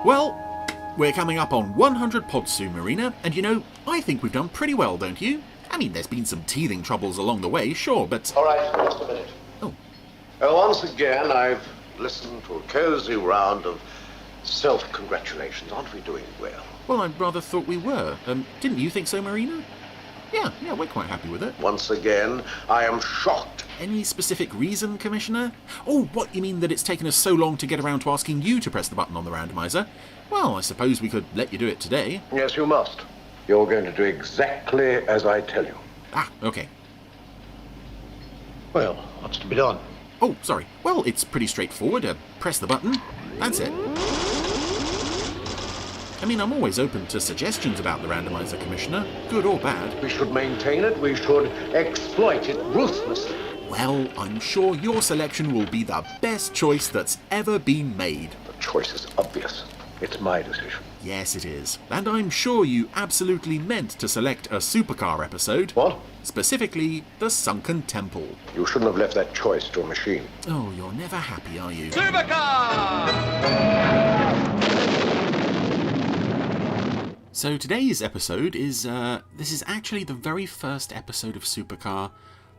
Well, we're coming up on 100 pods soon, Marina, and you know, I think we've done pretty well, don't you? I mean, there's been some teething troubles along the way, sure, but... All right, just a minute. Oh. Once again, I've listened to a cozy round of self-congratulations. Aren't we doing well? Well, I rather thought we were. Didn't you think so, Marina? Yeah, we're quite happy with it. Once again, I am shocked. Any specific reason, Commissioner? Oh, what, you mean that it's taken us so long to get around to asking you to press the button on the randomiser? Well, I suppose we could let you do it today. Yes, you must. You're going to do exactly as I tell you. Ah, okay. Well, what's to be done? Oh, sorry. Well, it's pretty straightforward. Press the button. That's it. I mean, I'm always open to suggestions about the randomiser, Commissioner, good or bad. We should maintain it. We should exploit it ruthlessly. Well, I'm sure your selection will be the best choice that's ever been made. The choice is obvious. It's my decision. Yes, it is. And I'm sure you absolutely meant to select a Supercar episode. What? Specifically, the Sunken Temple. You shouldn't have left that choice to a machine. Oh, you're never happy, are you? Supercar! So today's episode is, this is actually the very first episode of Supercar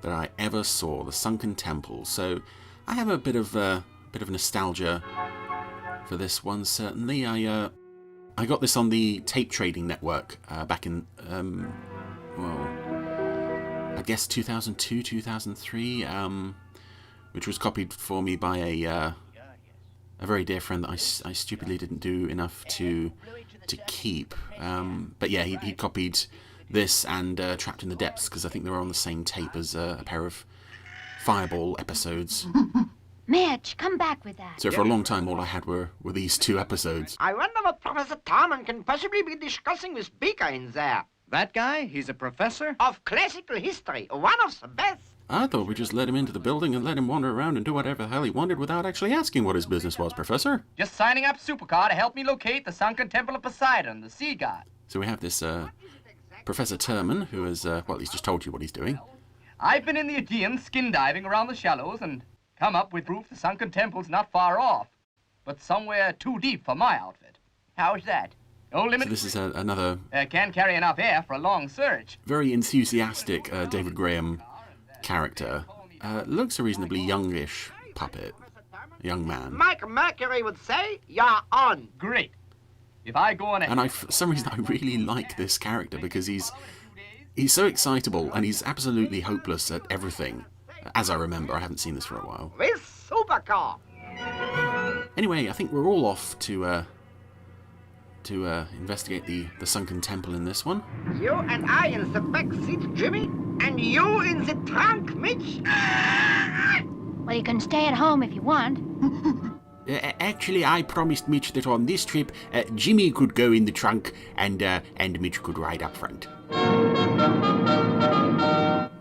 that I ever saw, the Sunken Temple. So I have a bit of nostalgia for this one, certainly. I got this on the Tape Trading Network back in, I guess 2002, 2003, which was copied for me by a very dear friend that I stupidly didn't do enough to keep. But yeah, he copied this and Trapped in the Depths, because I think they were on the same tape as a pair of Fireball episodes. Mitch, come back with that. So for a long time, all I had were these two episodes. I wonder what Professor Tarman can possibly be discussing with Beaker in there. That guy? He's a professor? Of classical history, one of the best. I thought we just let him into the building and let him wander around and do whatever the hell he wanted without actually asking what his business was, Professor. Just signing up Supercar to help me locate the Sunken Temple of Poseidon, the sea god. So we have this Professor Terman, who has, well, he's just told you what he's doing. I've been in the Aegean skin diving around the shallows and come up with proof the Sunken Temple's not far off, but somewhere too deep for my outfit. How's that? No limit. So this is another... can't carry enough air for a long search. very enthusiastic David Graham character. Looks a reasonably youngish puppet. A young man. Mike Mercury would say, you're on. Great. If I go on And for some reason I really like this character because he's so excitable and he's absolutely hopeless at everything. As I remember, I haven't seen this for a while. With Supercar. Anyway, I think we're all off to investigate the Sunken Temple in this one. You and I in the back seat, Jimmy, and you in the trunk, Mitch. Well, you can stay at home if you want. Actually, I promised Mitch that on this trip, Jimmy could go in the trunk and Mitch could ride up front.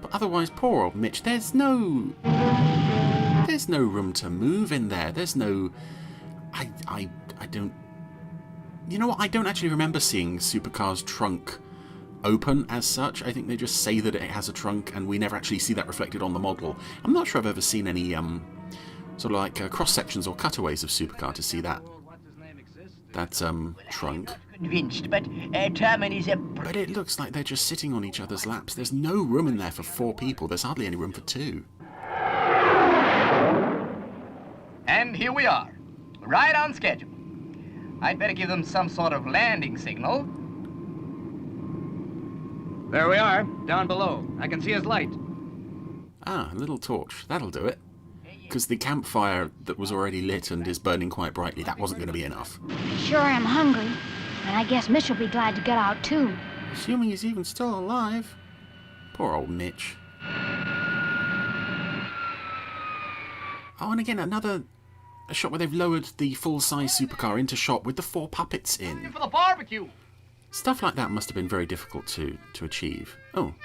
But otherwise, poor old Mitch, there's no room to move in there. There's no... I don't... You know what? I don't actually remember seeing Supercar's trunk open as such. I think they just say that it has a trunk and we never actually see that reflected on the model. I'm not sure I've ever seen any sort of like cross-sections or cutaways of Supercar to see that trunk. Convinced, but Tarman is a... But it looks like they're just sitting on each other's laps. There's no room in there for 4 people. There's hardly any room for 2. And here we are, right on schedule. I'd better give them some sort of landing signal. There we are, down below. I can see his light. Ah, a little torch. That'll do it. Because the campfire that was already lit and is burning quite brightly, that wasn't going to be enough. Sure am hungry, and I guess Mitch will be glad to get out too. Assuming he's even still alive. Poor old Mitch. Oh, and again, a shot where they've lowered the full-size Supercar into shot with the 4 puppets in. For the barbecue. Stuff like that must have been very difficult to achieve. Oh.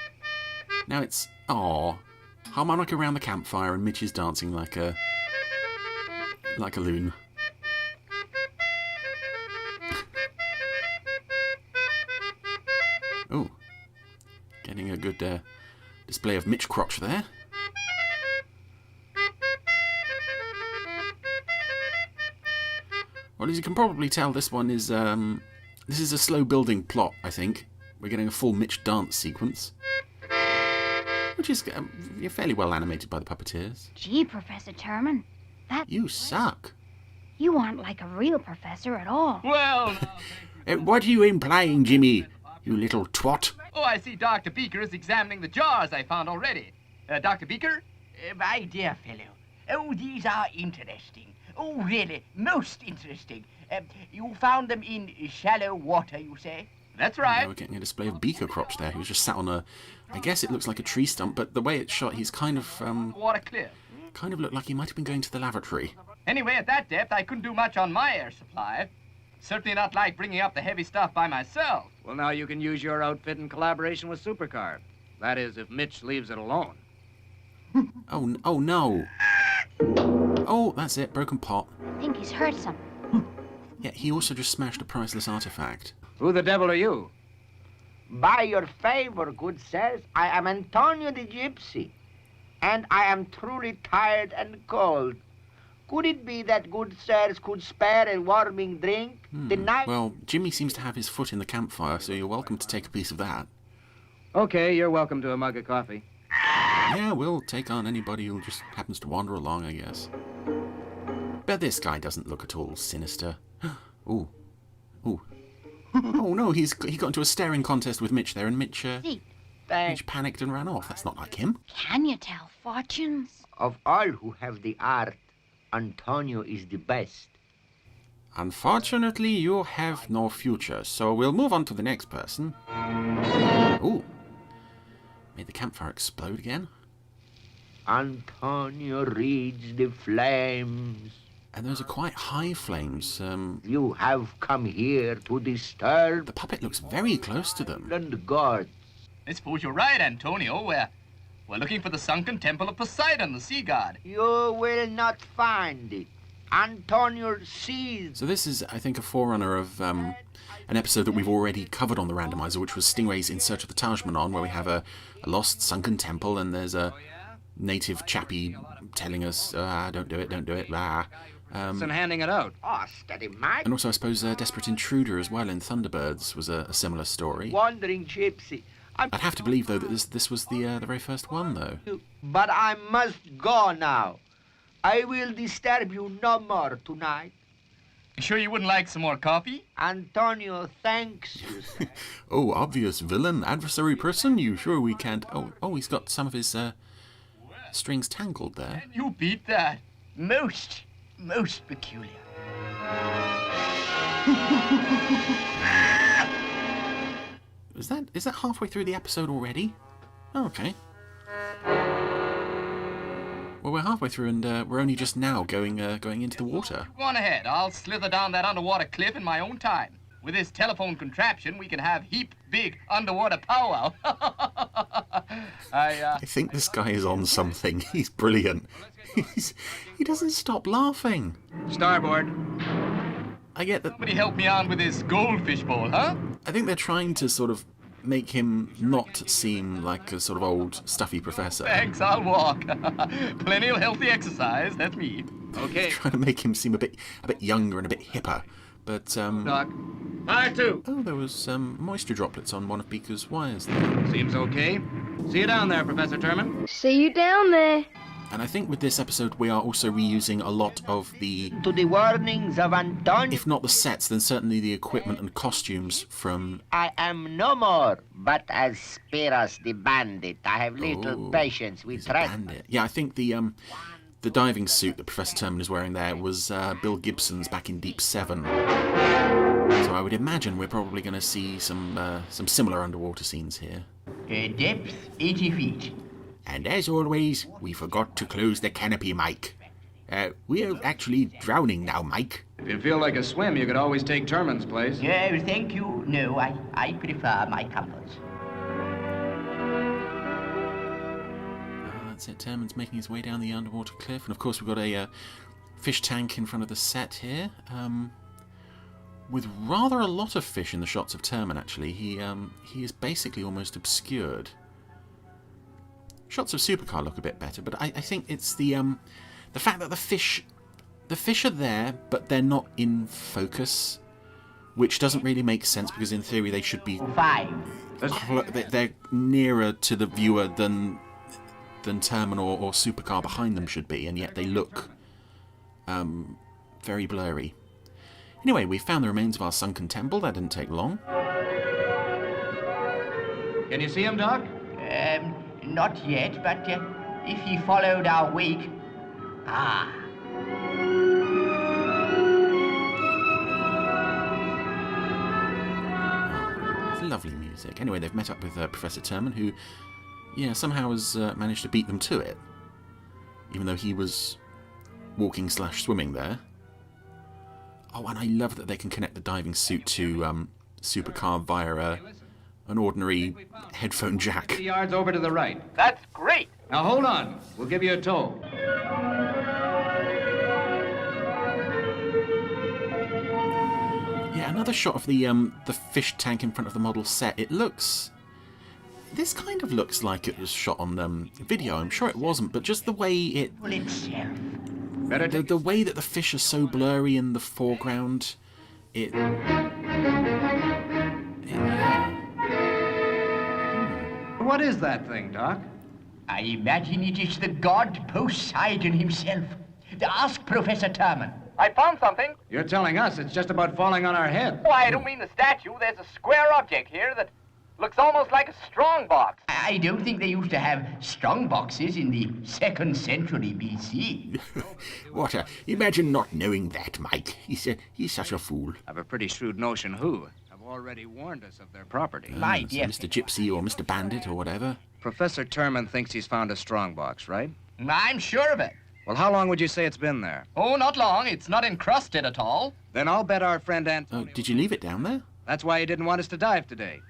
Now it's... Aww. Harmonica around the campfire and Mitch is dancing like a loon. Oh. Getting a good display of Mitch crotch there. Well, as you can probably tell, this one is this is a slow building plot. I think we're getting a full Mitch dance sequence, which is fairly well animated by the puppeteers. Gee, Professor Terman, You suck. you aren't like a real professor at all. Well, What are you implying, Jimmy? You little twat. oh, I see Dr. Beaker is examining the jars I found already. Dr. Beaker? My dear fellow, oh, these are interesting. Oh, really, most interesting. You found them in shallow water, you say? That's Now right. we're getting a display of beaker crops there. He was just sat on a, I guess it looks like a tree stump, but the way it's shot, he's kind of Water clear. looked like he might have been going to the lavatory. Anyway, at that depth, I couldn't do much on my air supply. Certainly not like bringing up the heavy stuff by myself. Well, now you can use your outfit in collaboration with Supercar. That is, if Mitch leaves it alone. Oh no. Oh, that's it. Broken pot. I think he's hurt something. Yeah, he also just smashed a priceless artifact. Who the devil are you? By your favor, good sirs, I am Antonio the Gypsy, and I am truly tired and cold. Could it be that good sirs could spare a warming drink? The night... Well, Jimmy seems to have his foot in the campfire, so you're welcome to take a piece of that. Okay, you're welcome to a mug of coffee. Yeah, we'll take on anybody who just happens to wander along, I guess. But this guy doesn't look at all sinister. Ooh. Ooh. Oh no, he got into a staring contest with Mitch there, and Mitch panicked and ran off. That's not like him. Can you tell fortunes? Of all who have the art, Antonio is the best. Unfortunately, you have no future, so we'll move on to the next person. Ooh. Made the campfire explode again. Antonio reads the flames. And those are quite high flames. You have come here to disturb The puppet looks very close to them. and God. I suppose you're right, Antonio. We're looking for the sunken temple of Poseidon, the sea god. You will not find it. Antonio sees. So this is, I think, a forerunner of an episode that we've already covered on the Randomiser, which was Stingrays in Search of the Taj Mahal, where we have a lost sunken temple, and there's a native chappie telling us, don't do it, blah. And handing it out. Oh, steady, Mike. And also, I suppose, Desperate Intruder as well in Thunderbirds was a similar story. Wandering gypsy. I'd have to believe, though, that this was the very first one, though. But I must go now. I will disturb you no more tonight. You sure you wouldn't like some more coffee? Antonio thanks you, sir. Oh, obvious villain, adversary person, you sure we can't... Oh, he's got some of his strings tangled there. You beat that. Most peculiar. Is that halfway through the episode already? Oh, okay. Well, we're halfway through, and we're only just now going into the water. Go on ahead. I'll slither down that underwater cliff in my own time. With this telephone contraption, we can have heap big underwater powwow. I think this guy is on something. He's brilliant. He doesn't stop laughing. Starboard. I get that. Somebody help me on with this goldfish bowl, huh? I think they're trying to sort of make him not seem like a sort of old, stuffy professor. Thanks, I'll walk. Plenty of healthy exercise, that's me. Okay. Trying to make him seem a bit younger and a bit hipper. But, Doc. Fire two. Oh, there was moisture droplets on one of Beaker's wires there. Seems okay. See you down there, Professor Terman. See you down there. And I think with this episode we are also reusing a lot of the, To the warnings of Antonio, if not the sets, then certainly the equipment and costumes from... I am no more but as Spyros the bandit. I have little Oh, patience with he's a threats. bandit. Yeah, I think the diving suit that Professor Terman is wearing there was Bill Gibson's back in Deep 7. So I would imagine we're probably going to see some similar underwater scenes here. Depth 80 feet. And as always, we forgot to close the canopy, Mike. We're actually drowning now, Mike. If you feel like a swim, you could always take Terman's place. Thank you. No, I prefer my comforts. That's it. Terman's making his way down the underwater cliff. And of course, we've got a fish tank in front of the set here. With rather a lot of fish in the shots of Terman, actually. He is basically almost obscured. Shots of Supercar look a bit better, but I think it's the fact that the fish The fish are there, but they're not in focus, which doesn't really make sense because in theory they should be... 5. They're nearer to the viewer than Terminal or Supercar behind them should be, and yet they look very blurry. Anyway, we found the remains of our sunken temple. That didn't take long. Can you see him, Doc? Not yet, but if he followed our wake... Ah. It's lovely music. Anyway, they've met up with Professor Terman, who, yeah, somehow has managed to beat them to it. Even though he was walking/swimming there. Oh, and I love that they can connect the diving suit to Supercar via an ordinary headphone jack. 50 yards over to the right. That's great. Now hold on. We'll give you a tow. Yeah, another shot of the fish tank in front of the model set. It looks... This kind of looks like it was shot on video. I'm sure it wasn't, but just the way it... The way that the fish are so blurry in the foreground, What is that thing, Doc? I imagine it is the god Poseidon himself. Ask Professor Terman. I found something. You're telling us it's just about falling on our head. Oh, I don't mean the statue. There's a square object here that looks almost like a strong box. I don't think they used to have strong boxes in the 2nd century BC. What a... Imagine not knowing that, Mike. He's such a fool. I've a pretty shrewd notion who have already warned us of their property. My So dear. Mr. Gypsy or Mr. Bandit or whatever. Professor Terman thinks he's found a strongbox, right? I'm sure of it. Well, how long would you say it's been there? Oh, not long. It's not encrusted at all. Then I'll bet our friend Oh, Antonio... did you leave it down there? That's why he didn't want us to dive today.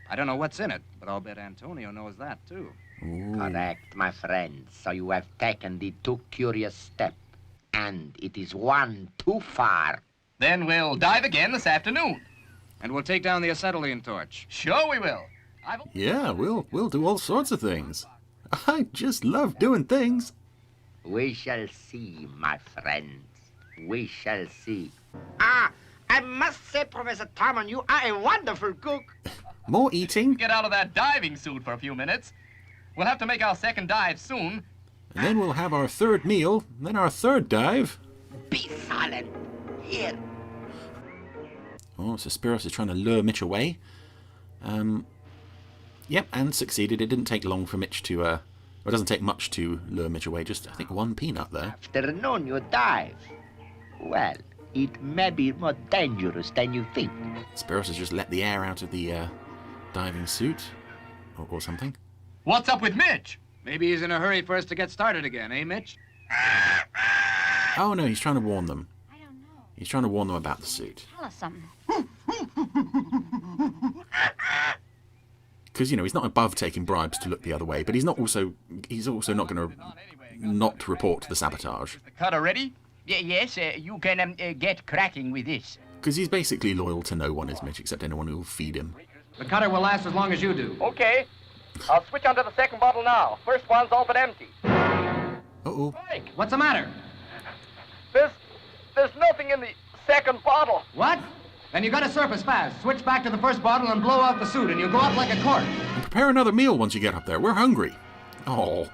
I don't know what's in it, but I'll bet Antonio knows that, too. Ooh. Correct, my friend. So you have taken the too curious step. And it is one too far. Then we'll dive again this afternoon. And we'll take down the acetylene torch. Sure we will. Yeah, we'll do all sorts of things. I just love doing things. We shall see, my friends. We shall see. Ah, I must say, Professor Terman, you are a wonderful cook. More eating, Get out of that diving suit for a few minutes. We'll have to make our second dive soon. and then we'll have our third meal, then our third dive. Be silent. Here. Oh, so Spyros is trying to lure Mitch away. Yep, and succeeded. It didn't take long for Mitch to... Well, it doesn't take much to lure Mitch away. Just, I think, one peanut there. Afternoon, you dive. Well, it may be more dangerous than you think. Spyros has just let the air out of the diving suit. Or something. What's up with Mitch? Maybe he's in a hurry for us to get started again, eh, Mitch? Oh, no, he's trying to warn them. I don't know. He's trying to warn them about the suit. Tell us something. Because, you know, he's not above taking bribes to look the other way, but he's also not going to not report the sabotage. The cutter ready? Yes, you can get cracking with this. Because he's basically loyal to no one, is Mitch, except anyone who will feed him. The cutter will last as long as you do. Okay. I'll switch onto the second bottle now. First one's all but empty. Uh-oh. Mike, What's the matter? there's nothing in the second bottle. What? Then you gotta surface fast. Switch back to the first bottle and blow out the suit, and you'll go up like a cork. And prepare another meal once you get up there. We're hungry. Oh.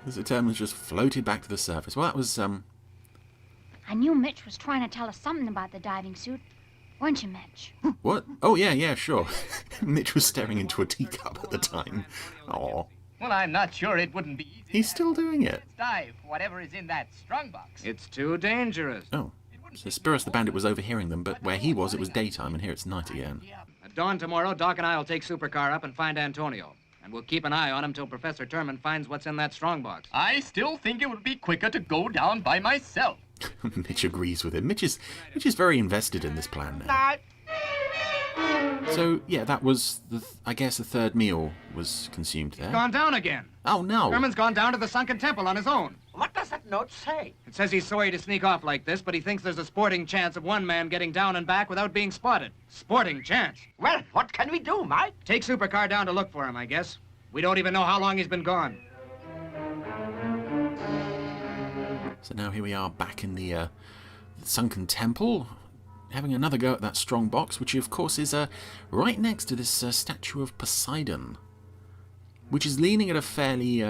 The Termin's just floated back to the surface. Well, that was, I knew Mitch was trying to tell us something about the diving suit. Weren't you, Mitch? What? Oh, yeah, sure. Mitch was staring into a teacup at the time. Oh. Well, I'm not sure it wouldn't be easy. He's still doing it. Let's dive whatever is in that strong box. It's too dangerous. Oh. So Spyros the Bandit was overhearing them, but where he was, it was daytime, and here it's night again. At dawn tomorrow, Doc and I will take Supercar up and find Antonio. And we'll keep an eye on him till Professor Terman finds what's in that strongbox. I still think it would be quicker to go down by myself. Mitch agrees with him. Mitch is very invested in this plan now. So, yeah, that was, I guess, the third meal was consumed there. Gone down again. Oh, no. Terman's gone down to the Sunken Temple on his own. What does that note say? It says he's sorry to sneak off like this, but he thinks there's a sporting chance of one man getting down and back without being spotted. Sporting chance. Well, what can we do, Mike? Take Supercar down to look for him, I guess. We don't even know how long he's been gone. So now here we are back in the Sunken Temple, having another go at that strong box, which of course is right next to this statue of Poseidon, which is leaning at a fairly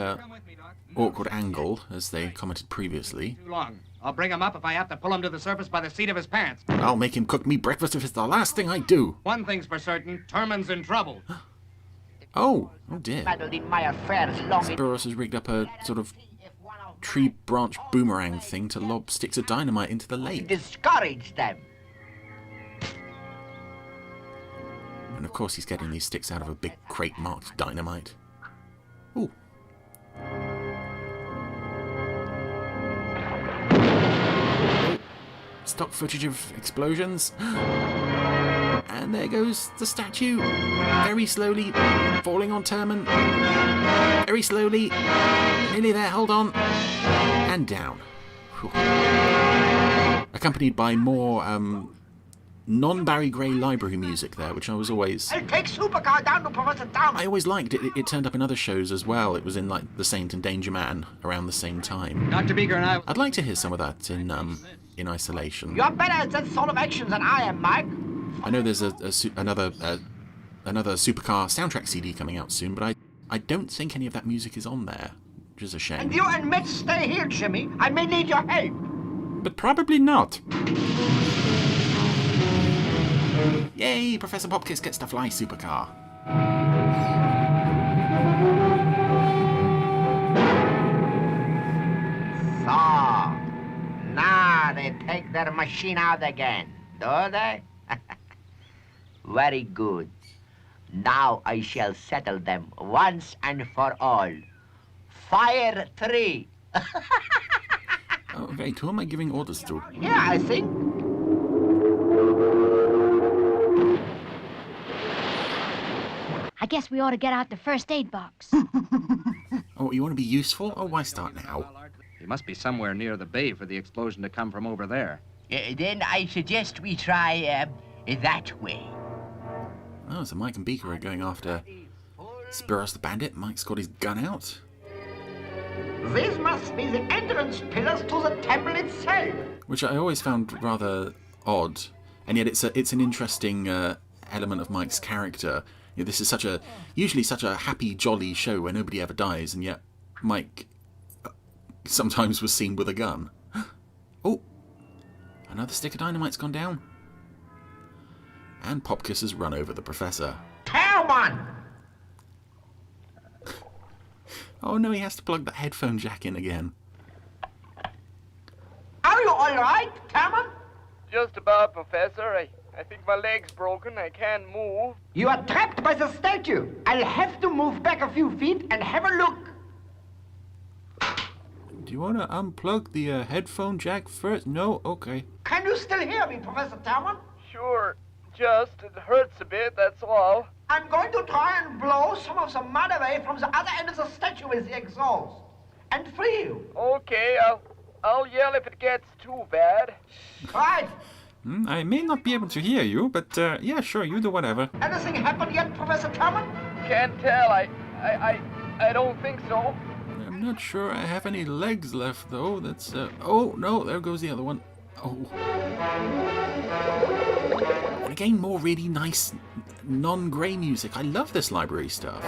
awkward angle, as they commented previously. Too long. I'll bring him up if I have to pull him to the surface by the seat of his pants. I'll make him cook me breakfast if it's the last thing I do. One thing's for certain, Terman's in trouble. Oh dear. Meddled in my affairs long Spyros has rigged up a sort of tree branch boomerang thing to lob sticks of dynamite into the lake. discourage them. And of course he's getting these sticks out of a big crate marked dynamite. Ooh. Stock footage of explosions. And there goes the statue. Very slowly falling on Terman. Very slowly. Nearly there, hold on. And down. Whew. Accompanied by more non-Barry Gray library music there, which I was always... I'll take Supercar down to Professor Town. I always liked it. It turned up in other shows as well. It was in like The Saint and Danger Man around the same time. Dr. Beaker and I... I'd like to hear some of that in isolation. You're better at that sort of action than I am, Mike. I know there's another Supercar soundtrack CD coming out soon, but I don't think any of that music is on there, which is a shame. And you and Mitch stay here, Jimmy. I may need your help. But probably not. Yay! Professor Popkiss gets to fly Supercar. So, now they take their machine out again, do they? Very good. Now I shall settle them once and for all. Fire 3. Okay, who am I giving orders to? Yeah, I think. I guess we ought to get out the first aid box. Oh, you want to be useful? Oh, why start now? He must be somewhere near the bay for the explosion to come from over there. Then I suggest we try that way. Oh, so Mike and Beaker are going after Spyros the bandit. Mike's got his gun out. These must be the entrance pillars to the temple itself. Which I always found rather odd, and yet it's an interesting element of Mike's character. You know, this is usually such a happy, jolly show where nobody ever dies, and yet Mike sometimes was seen with a gun. Oh, another stick of dynamite's gone down, and Popkiss has run over the professor. Terman! Oh no, he has to plug that headphone jack in again. Are you all right, Terman? Just about, Professor. I think my leg's broken. I can't move. You are trapped by the statue. I'll have to move back a few feet and have a look. Do you want to unplug the headphone jack first? No? Okay. Can you still hear me, Professor Terman? Sure. It hurts a bit, that's all. I'm going to try and blow some of the mud away from the other end of the statue with the exhaust. And free you. Okay, I'll yell if it gets too bad. Right. I may not be able to hear you, but yeah, sure, you do whatever. Anything happened yet, Professor Terman? Can't tell. I don't think so. I'm not sure I have any legs left, though. That's, oh, no, there goes the other one. Oh. And again, more really nice non-grey music. I love this library stuff.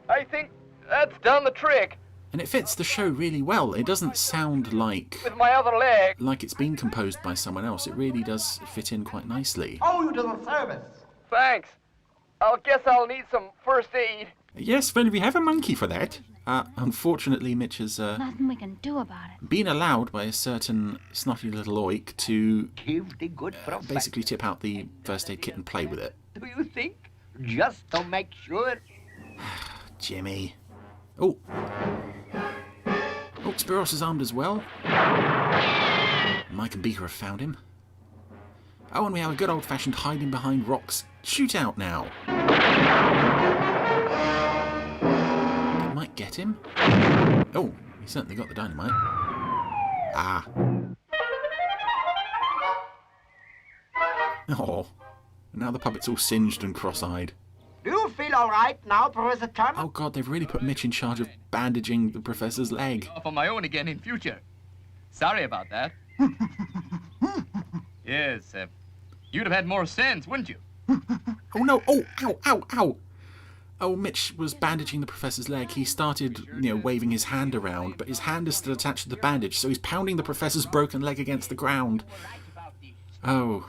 I think that's done the trick. And it fits the show really well. It doesn't sound like With my other leg. it's been composed by someone else. It really does fit in quite nicely. Oh, you to the service. Thanks. Guess I'll need some first aid. Yes, well, we have a monkey for that. Unfortunately, Mitch has Nothing we can do about it. been allowed by a certain snotty little oik to Give the good professor. basically tip out the first aid kit and play with it. Do you think? Just to make sure. Jimmy. Oh. Oh, Spyros is armed as well. Mike and Beaker have found him. Oh, and we have a good old-fashioned hiding behind rocks shootout now. Did Mike get him? Oh, he certainly got the dynamite. Ah. Oh. Now the puppet's all singed and cross-eyed. Do you feel all right now, Professor Turner? Oh god, they've really put Mitch in charge of bandaging the professor's leg. Off on my own again in future. Sorry about that. Yes, you'd have had more sense, wouldn't you? Oh no, oh, ow, ow, ow! Oh, Mitch was bandaging the professor's leg. He started, waving his hand around, but his hand is still attached to the bandage, so he's pounding the professor's broken leg against the ground. Oh,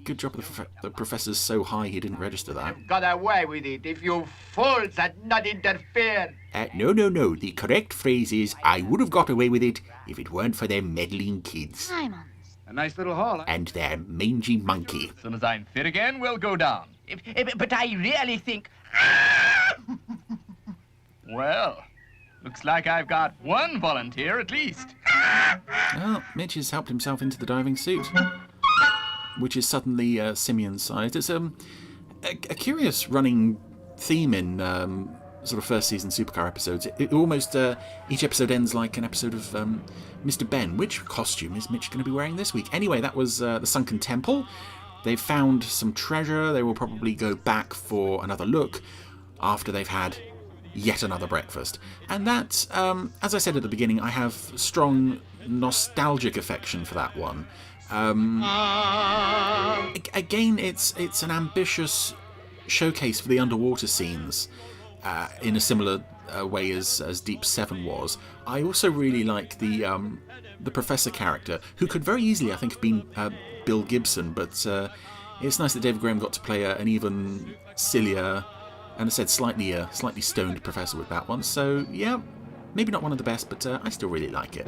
good job the professor's so high he didn't register that. Got away with it if you fools had not interfered. No. The correct phrase is, I would have got away with it if it weren't for their meddling kids. Simon. A nice little haul. And their mangy monkey. As soon as I'm fit again, we'll go down. But I really think... Well, looks like I've got one volunteer at least. Well, Mitch has helped himself into the diving suit, which is suddenly Simeon-sized. It's a curious running theme in sort of first season Supercar episodes. It almost each episode ends like an episode of Mr. Ben. Which costume is Mitch going to be wearing this week? Anyway, that was the Sunken Temple. They've found some treasure. They will probably go back for another look after they've had yet another breakfast. And that, as I said at the beginning, I have strong nostalgic affection for that one. Again, it's an ambitious showcase for the underwater scenes in a similar way as Deep 7 was. I also really like the professor character, who could very easily, I think, have been Bill Gibson, but it's nice that David Graham got to play an even sillier and, I said, slightly stoned professor with that one. So yeah, maybe not one of the best, but I still really like it.